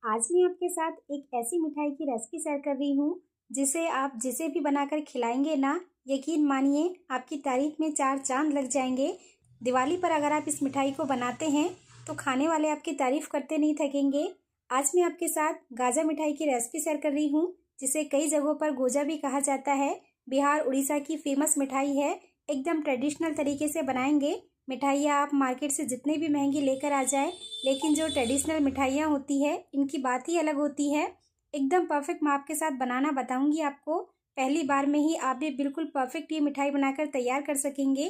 आज मैं आपके साथ एक ऐसी मिठाई की रेसिपी शेयर कर रही हूँ जिसे आप जिसे भी बनाकर खिलाएंगे ना, यकीन मानिए आपकी तारीफ में चार चांद लग जाएंगे। दिवाली पर अगर आप इस मिठाई को बनाते हैं तो खाने वाले आपकी तारीफ करते नहीं थकेंगे। आज मैं आपके साथ गाजा मिठाई की रेसिपी शेयर कर रही हूँ, जिसे कई जगहों पर गोजा भी कहा जाता है। बिहार उड़ीसा की फेमस मिठाई है। एकदम ट्रेडिशनल तरीके से बनाएंगे। मिठाइयाँ आप मार्केट से जितनी भी महंगी लेकर आ जाए, लेकिन जो ट्रेडिशनल मिठाइयाँ होती है इनकी बात ही अलग होती है। एकदम परफेक्ट माप के साथ बनाना बताऊंगी आपको। पहली बार में ही आप भी बिल्कुल परफेक्ट ये मिठाई बनाकर तैयार कर सकेंगे।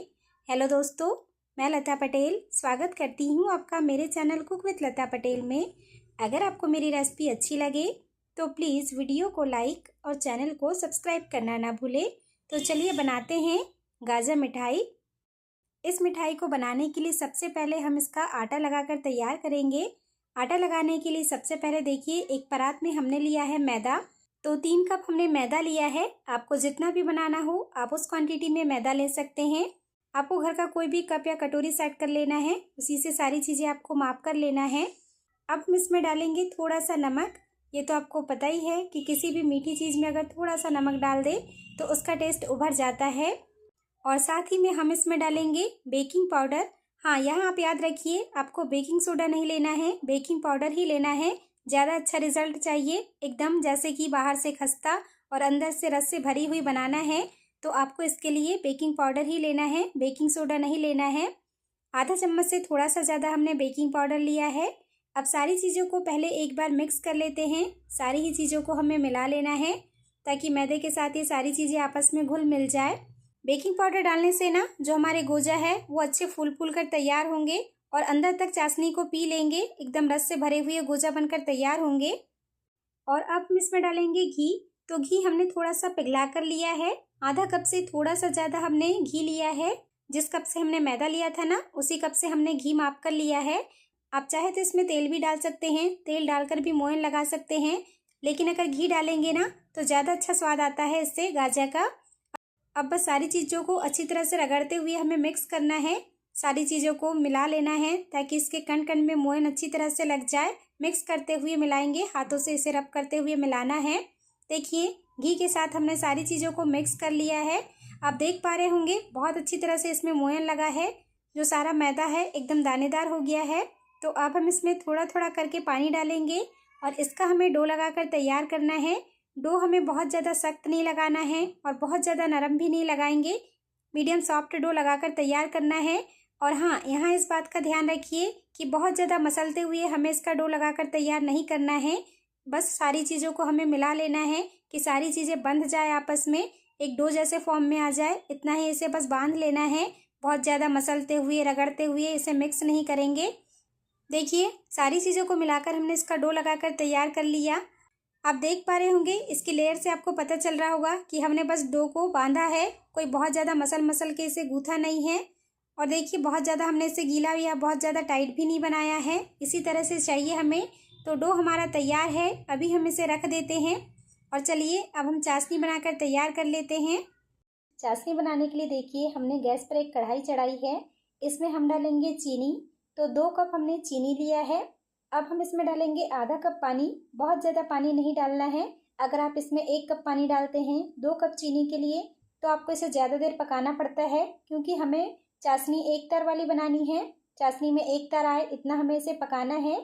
हेलो दोस्तों, मैं लता पटेल स्वागत करती हूँ आपका मेरे चैनल कुक विथ लता पटेल में। अगर आपको मेरी रेसिपी अच्छी लगे तो प्लीज़ वीडियो को लाइक और चैनल को सब्सक्राइब करना ना भूलें। तो चलिए बनाते हैं गाजर मिठाई। इस मिठाई को बनाने के लिए सबसे पहले हम इसका आटा लगाकर तैयार करेंगे। आटा लगाने के लिए सबसे पहले देखिए, एक परात में हमने लिया है मैदा। तो 3 कप हमने मैदा लिया है। आपको जितना भी बनाना हो आप उस क्वांटिटी में मैदा ले सकते हैं। आपको घर का कोई भी कप या कटोरी सेट कर लेना है, उसी से सारी चीज़ें आपको माप कर लेना है। अब हम इसमें डालेंगे थोड़ा सा नमक। ये तो आपको पता ही है कि किसी भी मीठी चीज़ में अगर थोड़ा सा नमक डाल दे तो उसका टेस्ट उभर जाता है। और साथ ही में हम इसमें डालेंगे बेकिंग पाउडर। हाँ, यहाँ आप याद रखिए, आपको बेकिंग सोडा नहीं लेना है, बेकिंग पाउडर ही लेना है। ज़्यादा अच्छा रिजल्ट चाहिए, एकदम जैसे कि बाहर से खस्ता और अंदर से रस से भरी हुई बनाना है, तो आपको इसके लिए बेकिंग पाउडर ही लेना है, बेकिंग सोडा नहीं लेना है। आधा चम्मच से थोड़ा सा ज़्यादा हमने बेकिंग पाउडर लिया है। अब सारी चीज़ों को पहले एक बार मिक्स कर लेते हैं। सारी ही चीज़ों को हमें मिला लेना है ताकि मैदे के साथ ये सारी चीज़ें आपस में घुल मिल जाए। बेकिंग पाउडर डालने से ना जो हमारे गोजा है वो अच्छे फूल फूल कर तैयार होंगे और अंदर तक चाशनी को पी लेंगे, एकदम रस से भरे हुए गोजा बनकर तैयार होंगे। और अब हम इसमें डालेंगे घी। तो घी हमने थोड़ा सा पिघला कर लिया है। आधा कप से थोड़ा सा ज़्यादा हमने घी लिया है। जिस कप से हमने मैदा लिया था ना, उसी कप से हमने घी माप कर लिया है। आप चाहे तो इसमें तेल भी डाल सकते हैं, तेल डालकर भी मोयन लगा सकते हैं, लेकिन अगर घी डालेंगे ना तो ज़्यादा अच्छा स्वाद आता है इससे गाजा का। अब बस सारी चीज़ों को अच्छी तरह से रगड़ते हुए हमें मिक्स करना है। सारी चीज़ों को मिला लेना है ताकि इसके कण कण में मोयन अच्छी तरह से लग जाए। मिक्स करते हुए मिलाएंगे, हाथों से इसे रब करते हुए मिलाना है। देखिए, घी के साथ हमने सारी चीज़ों को मिक्स कर लिया है। आप देख पा रहे होंगे बहुत अच्छी तरह से इसमें मोयन लगा है। जो सारा मैदा है एकदम दानेदार हो गया है। तो अब हम इसमें थोड़ा थोड़ा करके पानी डालेंगे और इसका हमें डो लगाकर तैयार करना है। डो हमें बहुत ज़्यादा सख्त नहीं लगाना है और बहुत ज़्यादा नरम भी नहीं लगाएंगे। मीडियम सॉफ्ट डो लगाकर तैयार करना है। और हाँ, यहाँ इस बात का ध्यान रखिए कि बहुत ज़्यादा मसलते हुए हमें इसका डो लगाकर तैयार नहीं करना है। बस सारी चीज़ों को हमें मिला लेना है कि सारी चीज़ें बंध जाए आपस में, एक डो जैसे फॉर्म में आ जाए, इतना ही इसे बस बांध लेना है। बहुत ज़्यादा मसलते हुए रगड़ते हुए इसे मिक्स नहीं करेंगे। देखिए, सारी चीज़ों को मिलाकर हमने इसका डो लगाकर तैयार कर लिया। आप देख पा रहे होंगे, इसकी लेयर से आपको पता चल रहा होगा कि हमने बस डो को बांधा है, कोई बहुत ज़्यादा मसल के इसे गूथा नहीं है। और देखिए, बहुत ज़्यादा हमने इसे गीला या बहुत ज़्यादा टाइट भी नहीं बनाया है, इसी तरह से चाहिए हमें। तो डो हमारा तैयार है, अभी हम इसे रख देते हैं। और चलिए अब हम चाशनी बनाकर तैयार कर लेते हैं। चाशनी बनाने के लिए देखिए, हमने गैस पर एक कढ़ाई चढ़ाई है। इसमें हम डालेंगे चीनी। तो 2 कप हमने चीनी लिया है। अब हम इसमें डालेंगे आधा कप पानी। बहुत ज़्यादा पानी नहीं डालना है। अगर आप इसमें 1 कप पानी डालते हैं 2 कप चीनी के लिए, तो आपको इसे ज़्यादा देर पकाना पड़ता है, क्योंकि हमें चाशनी एक तार वाली बनानी है। चाशनी में एक तार आए इतना हमें इसे पकाना है।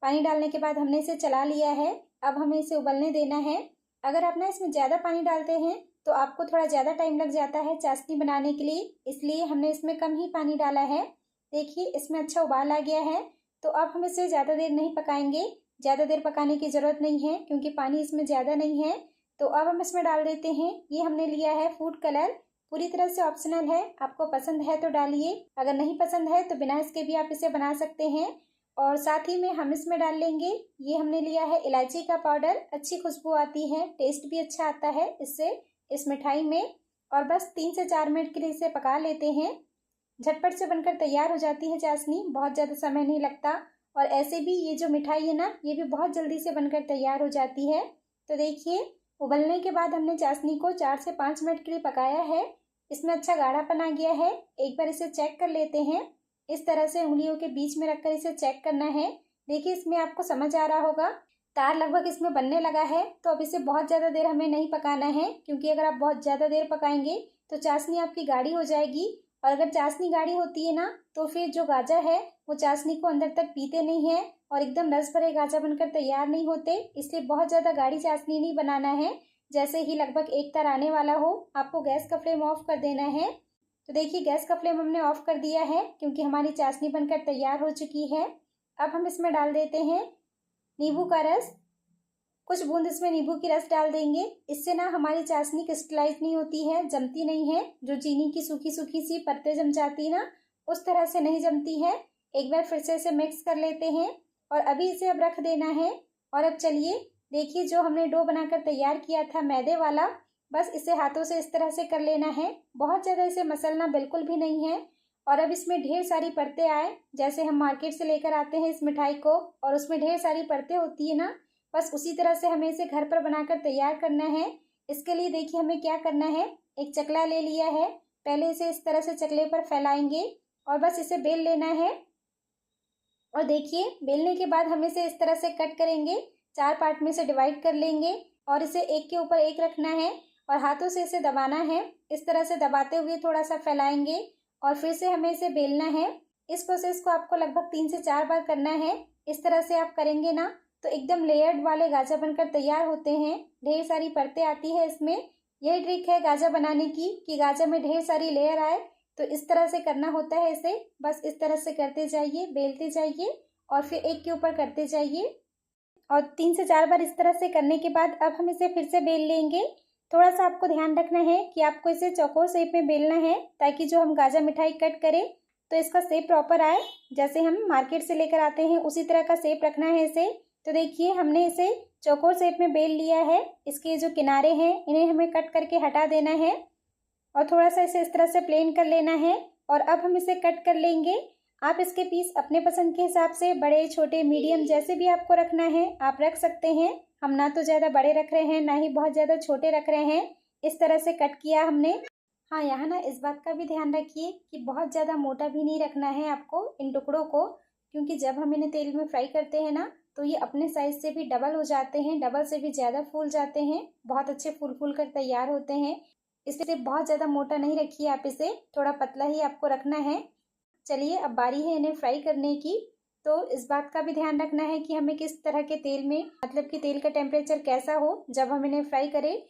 पानी डालने के बाद हमने इसे चला लिया है। अब हमें इसे उबलने देना है। अगर आप ना इसमें ज़्यादा पानी डालते हैं तो आपको थोड़ा ज़्यादा टाइम लग जाता है चाशनी बनाने के लिए, इसलिए हमने इसमें कम ही पानी डाला है। देखिए, इसमें अच्छा उबाल आ गया है। तो अब हम इसे ज़्यादा देर नहीं पकाएंगे। ज़्यादा देर पकाने की ज़रूरत नहीं है, क्योंकि पानी इसमें ज़्यादा नहीं है। तो अब हम इसमें डाल देते हैं, ये हमने लिया है फूड कलर। पूरी तरह से ऑप्शनल है, आपको पसंद है तो डालिए, अगर नहीं पसंद है तो बिना इसके भी आप इसे बना सकते हैं। और साथ ही में हम इसमें डाल लेंगे, ये हमने लिया है इलायची का पाउडर। अच्छी खुशबू आती है, टेस्ट भी अच्छा आता है इससे इस मिठाई में। और बस 3 से 4 मिनट के लिए इसे पका लेते हैं। झटपट से बनकर तैयार हो जाती है चाशनी, बहुत ज़्यादा समय नहीं लगता। और ऐसे भी ये जो मिठाई है ना, ये भी बहुत जल्दी से बनकर तैयार हो जाती है। तो देखिए, उबलने के बाद हमने चाशनी को 4 से 5 मिनट के लिए पकाया है। इसमें अच्छा गाढ़ापन आ गया है। एक बार इसे चेक कर लेते हैं। इस तरह से उंगलियों के बीच में रखकर इसे चेक करना है। देखिए, इसमें आपको समझ आ रहा होगा तार लगभग इसमें बनने लगा है। तो अब इसे बहुत ज़्यादा देर हमें नहीं पकाना है, क्योंकि अगर आप बहुत ज़्यादा देर पकाएंगे तो चाशनी आपकी गाढ़ी हो जाएगी। और अगर चाशनी गाढ़ी होती है ना, तो फिर जो गाजर है वो चाशनी को अंदर तक पीते नहीं है और एकदम रस भरे गाजर बनकर तैयार नहीं होते। इसलिए बहुत ज़्यादा गाढ़ी चाशनी नहीं बनाना है। जैसे ही लगभग एक तार आने वाला हो, आपको गैस का फ्लेम ऑफ कर देना है। तो देखिए गैस का फ्लेम हमने ऑफ कर दिया है, क्योंकि हमारी चाशनी बनकर तैयार हो चुकी है। अब हम इसमें डाल देते हैं नींबू का रस। कुछ बूंद इसमें नींबू की रस डाल देंगे। इससे ना हमारी चाशनी क्रिस्टलाइज नहीं होती है, जमती नहीं है। जो चीनी की सूखी सूखी सी परतें जम जाती ना, उस तरह से नहीं जमती है। एक बार फिर से इसे मिक्स कर लेते हैं और अभी इसे अब रख देना है। और अब चलिए देखिए, जो हमने डो बनाकर तैयार किया था मैदे वाला, बस इसे हाथों से इस तरह से कर लेना है। बहुत ज़्यादा इसे मसलना बिल्कुल भी नहीं है। और अब इसमें ढेर सारी परतें आए, जैसे हम मार्केट से लेकर आते हैं इस मिठाई को और उसमें ढेर सारी परतें होती है ना, बस उसी तरह से हमें इसे घर पर बनाकर तैयार करना है। इसके लिए देखिए हमें क्या करना है। एक चकला ले लिया है, पहले इसे इस तरह से चकले पर फैलाएंगे और बस इसे बेल लेना है। और देखिए बेलने के बाद हम इसे इस तरह से कट करेंगे, 4 पार्ट में से डिवाइड कर लेंगे और इसे एक के ऊपर एक रखना है और हाथों से इसे दबाना है। इस तरह से दबाते हुए थोड़ा सा फैलाएंगे और फिर से हमें इसे बेलना है। इस प्रोसेस को आपको लगभग 3 से 4 बार करना है। इस तरह से आप करेंगे ना, तो एकदम लेयर्ड वाले गाजर बनकर तैयार होते हैं। ढेर सारी परतें आती है इसमें। यही ट्रिक है गाजर बनाने की, कि गाजर में ढेर सारी लेयर आए। तो इस तरह से करना होता है इसे। बस इस तरह से करते जाइए, बेलते जाइए और फिर एक के ऊपर करते जाइए। और 3 से 4 बार इस तरह से करने के बाद अब हम इसे फिर से बेल लेंगे। थोड़ा सा आपको ध्यान रखना है कि आपको इसे चौकोर शेप में बेलना है, ताकि जो हम गाजर मिठाई कट करें तो इसका शेप प्रॉपर आए। जैसे हम मार्केट से लेकर आते हैं उसी तरह का शेप रखना है इसे। तो देखिए हमने इसे चौकोर शेप में बेल लिया है। इसके जो किनारे हैं इन्हें हमें कट करके हटा देना है और थोड़ा सा इसे इस तरह से प्लेन कर लेना है। और अब हम इसे कट कर लेंगे। आप इसके पीस अपने पसंद के हिसाब से बड़े छोटे मीडियम जैसे भी आपको रखना है आप रख सकते हैं। हम ना तो ज़्यादा बड़े रख रहे हैं, ना ही बहुत ज़्यादा छोटे रख रहे हैं। इस तरह से कट किया हमने। हाँ, यहाँ ना इस बात का भी ध्यान रखिए कि बहुत ज़्यादा मोटा भी नहीं रखना है आपको इन टुकड़ों को, क्योंकि जब हम इन्हें तेल में फ्राई करते हैं ना, तो ये अपने साइज से भी डबल हो जाते हैं, डबल से भी ज़्यादा फूल जाते हैं। बहुत अच्छे फूल कर तैयार होते हैं। इसलिए बहुत ज़्यादा मोटा नहीं रखिए आप इसे, थोड़ा पतला ही आपको रखना है। चलिए अब बारी है इन्हें फ्राई करने की। तो इस बात का भी ध्यान रखना है कि हमें किस तरह के तेल में, मतलब कि तेल का टेम्परेचर कैसा हो जब हम इन्हें फ्राई करें।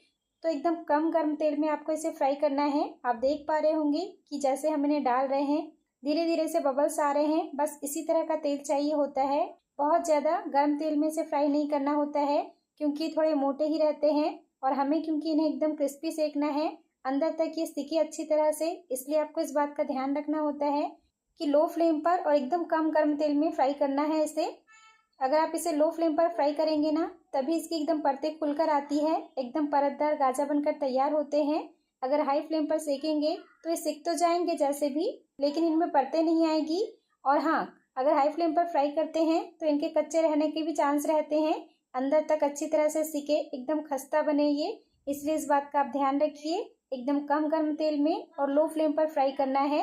तो एकदम कम गर्म तेल में आपको इसे फ्राई करना है। आप देख पा रहे होंगे कि जैसे हम इन्हें डाल रहे हैं धीरे धीरे से बबल्स आ रहे हैं। बस इसी तरह का तेल चाहिए होता है। बहुत ज़्यादा गर्म तेल में इसे फ्राई नहीं करना होता है, क्योंकि थोड़े मोटे ही रहते हैं और हमें क्योंकि इन्हें एकदम क्रिस्पी सेकना है, अंदर तक ये सिके अच्छी तरह से। इसलिए आपको इस बात का ध्यान रखना होता है कि लो फ्लेम पर और एकदम कम गर्म तेल में फ्राई करना है इसे। अगर आप इसे लो फ्लेम पर फ्राई करेंगे ना, तभी इसकी एकदम परतें खुलकर आती है, एकदम परतदार गाजर बनकर तैयार होते हैं। अगर हाई फ्लेम पर सेकेंगे तो ये सिक तो जाएंगे जैसे भी, लेकिन इनमें परतें नहीं आएगी। और हाँ, अगर हाई फ्लेम पर फ्राई करते हैं तो इनके कच्चे रहने के भी चांस रहते हैं। अंदर तक अच्छी तरह से सिके, एकदम खस्ता बने ये। इसलिए इस बात का आप ध्यान रखिए, एकदम कम गर्म तेल में और लो फ्लेम पर फ्राई करना है।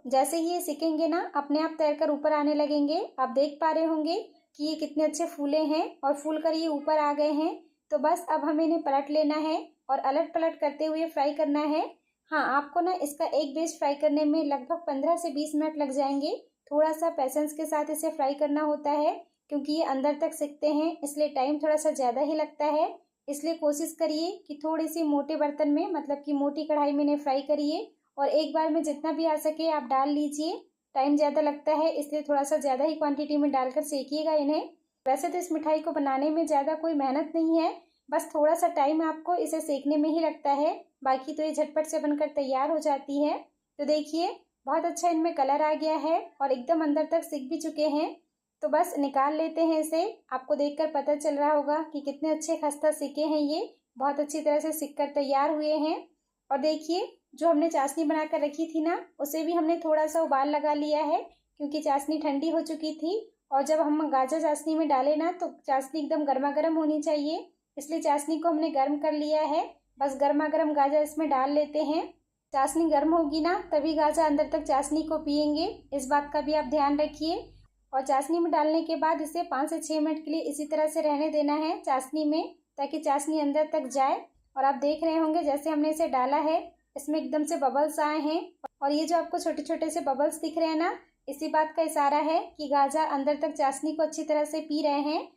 जैसे ही ये सिकेंगे ना, अपने आप तैरकर ऊपर आने लगेंगे। आप देख पा रहे होंगे कि ये कितने अच्छे फूले हैं और फूल कर ये ऊपर आ गए हैं। तो बस अब हमें इन्हें पलट लेना है और अलट पलट करते हुए फ्राई करना है। हाँ, आपको ना इसका एक बैच फ्राई करने में लगभग 15 से 20 मिनट लग जाएंगे। थोड़ा सा पेशेंस के साथ इसे फ्राई करना होता है, क्योंकि ये अंदर तक सिकते हैं, इसलिए टाइम थोड़ा सा ज़्यादा ही लगता है। इसलिए कोशिश करिए कि थोड़ी सी मोटे बर्तन में, मतलब कि मोटी कढ़ाई में इन्हें फ्राई करिए और एक बार में जितना भी आ सके आप डाल लीजिए। टाइम ज़्यादा लगता है, इसलिए थोड़ा सा ज़्यादा ही क्वांटिटी में डालकर सेकिएगा इन्हें। वैसे तो इस मिठाई को बनाने में ज़्यादा कोई मेहनत नहीं है, बस थोड़ा सा टाइम आपको इसे सेकने में ही लगता है। बाकी तो ये झटपट से बनकर तैयार हो जाती है। तो देखिए बहुत अच्छा इनमें कलर आ गया है और एकदम अंदर तक सिक भी चुके हैं। तो बस निकाल लेते हैं इसे। आपको देखकर पता चल रहा होगा कि कितने अच्छे खस्ता सिके हैं ये, बहुत अच्छी तरह से सिक कर तैयार हुए हैं। और देखिए जो हमने चाशनी बनाकर रखी थी ना, उसे भी हमने थोड़ा सा उबाल लगा लिया है, क्योंकि चाशनी ठंडी हो चुकी थी। और जब हम गाजर चाशनी में डालें ना, तो चाशनी एकदम गर्मा गर्म होनी चाहिए, इसलिए चाशनी को हमने गर्म कर लिया है। बस गर्मा गर्म गाजर इसमें डाल लेते हैं। चाशनी गर्म होगी ना, तभी गाजर अंदर तक चाशनी को पिएंगे, इस बात का भी आप ध्यान रखिए। और चाशनी में डालने के बाद इसे 5 से 6 मिनट के लिए इसी तरह से रहने देना है चाशनी में, ताकि चाशनी अंदर तक जाए। और आप देख रहे होंगे जैसे हमने इसे डाला है इसमें एकदम से बबल्स आए हैं, और ये जो आपको छोटे छोटे से बबल्स दिख रहे हैं ना, इसी बात का इशारा है कि गाजर अंदर तक चाशनी को अच्छी तरह से पी रहे हैं।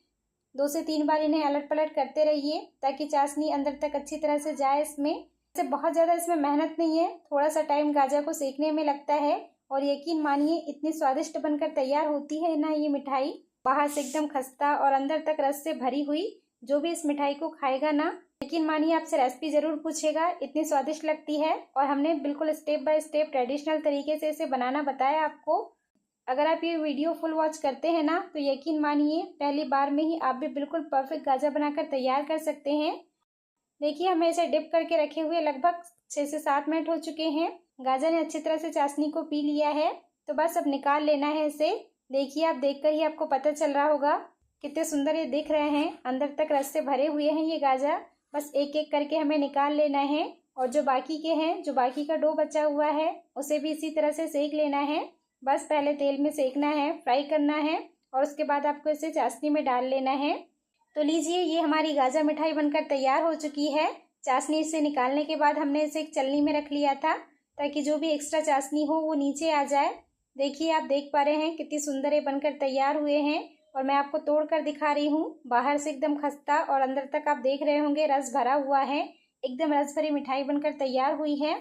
2 से 3 बार इन्हें अलट पलट करते रहिए ताकि चाशनी अंदर तक अच्छी तरह से जाए इसमें। इसे बहुत ज़्यादा इसमें मेहनत नहीं है, थोड़ा सा टाइम गाजर को सेकने में लगता है, और यकीन मानिए इतनी स्वादिष्ट बनकर तैयार होती है ना ये मिठाई, बाहर से एकदम खस्ता और अंदर तक रस से भरी हुई। जो भी इस मिठाई को खाएगा ना, यकीन मानिए आपसे रेसिपी ज़रूर पूछेगा, इतनी स्वादिष्ट लगती है। और हमने बिल्कुल स्टेप बाय स्टेप ट्रेडिशनल तरीके से इसे बनाना बताया आपको। अगर आप ये वीडियो फुल वॉच करते हैं ना, तो यकीन मानिए पहली बार में ही आप भी बिल्कुल परफेक्ट गाजर बनाकर तैयार कर सकते हैं। देखिए हमें इसे डिप करके रखे हुए लगभग 6 से 7 मिनट हो चुके हैं। गाजर ने अच्छी तरह से चाशनी को पी लिया है, तो बस अब निकाल लेना है इसे। देखिए आप देखकर ही आपको पता चल रहा होगा कितने सुंदर ये दिख रहे हैं, अंदर तक रस से भरे हुए हैं ये गाजर। बस एक एक करके हमें निकाल लेना है, और जो बाकी के हैं, जो बाकी का डो बचा हुआ है, उसे भी इसी तरह से सेक लेना है। बस पहले तेल में सेकना है, फ्राई करना है, और उसके बाद आपको इसे चाशनी में डाल लेना है। तो लीजिए ये हमारी गाजर मिठाई बनकर तैयार हो चुकी है। चाशनी से निकालने के बाद हमने इसे एक छलनी में रख लिया था, ताकि जो भी एक्स्ट्रा चाशनी हो वो नीचे आ जाए। देखिए आप देख पा रहे हैं कितनी सुंदर ये बनकर तैयार हुए हैं, और मैं आपको तोड़ कर दिखा रही हूँ। बाहर से एकदम खस्ता और अंदर तक आप देख रहे होंगे रस भरा हुआ है, एकदम रस भरी मिठाई बनकर तैयार हुई है।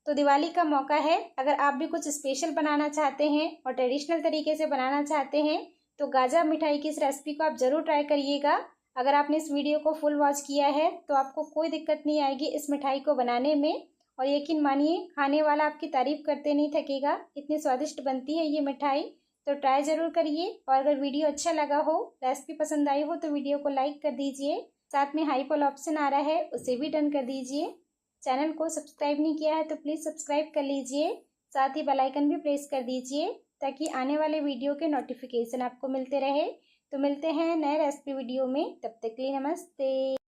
तो दिवाली का मौका है, अगर आप भी कुछ स्पेशल बनाना चाहते हैं और ट्रेडिशनल तरीके से बनाना चाहते हैं, तो गाजर मिठाई की इस रेसिपी को आप ज़रूर ट्राई करिएगा। अगर आपने इस वीडियो को फुल वॉच किया है तो आपको कोई दिक्कत नहीं आएगी इस मिठाई को बनाने में, और यकीन मानिए खाने वाला आपकी तारीफ करते नहीं थकेगा, इतनी स्वादिष्ट बनती है ये मिठाई। तो ट्राई ज़रूर करिए, और अगर वीडियो अच्छा लगा हो, रेसिपी पसंद आई हो, तो वीडियो को लाइक कर दीजिए। साथ में हाई वाला ऑप्शन आ रहा है उसे भी डन कर दीजिए। चैनल को सब्सक्राइब नहीं किया है तो प्लीज़ सब्सक्राइब कर लीजिए, साथ ही बेल आइकन भी प्रेस कर दीजिए ताकि आने वाले वीडियो के नोटिफिकेशन आपको मिलते रहे। तो मिलते हैं नए रेसिपी वीडियो में, तब तक के लिए नमस्ते।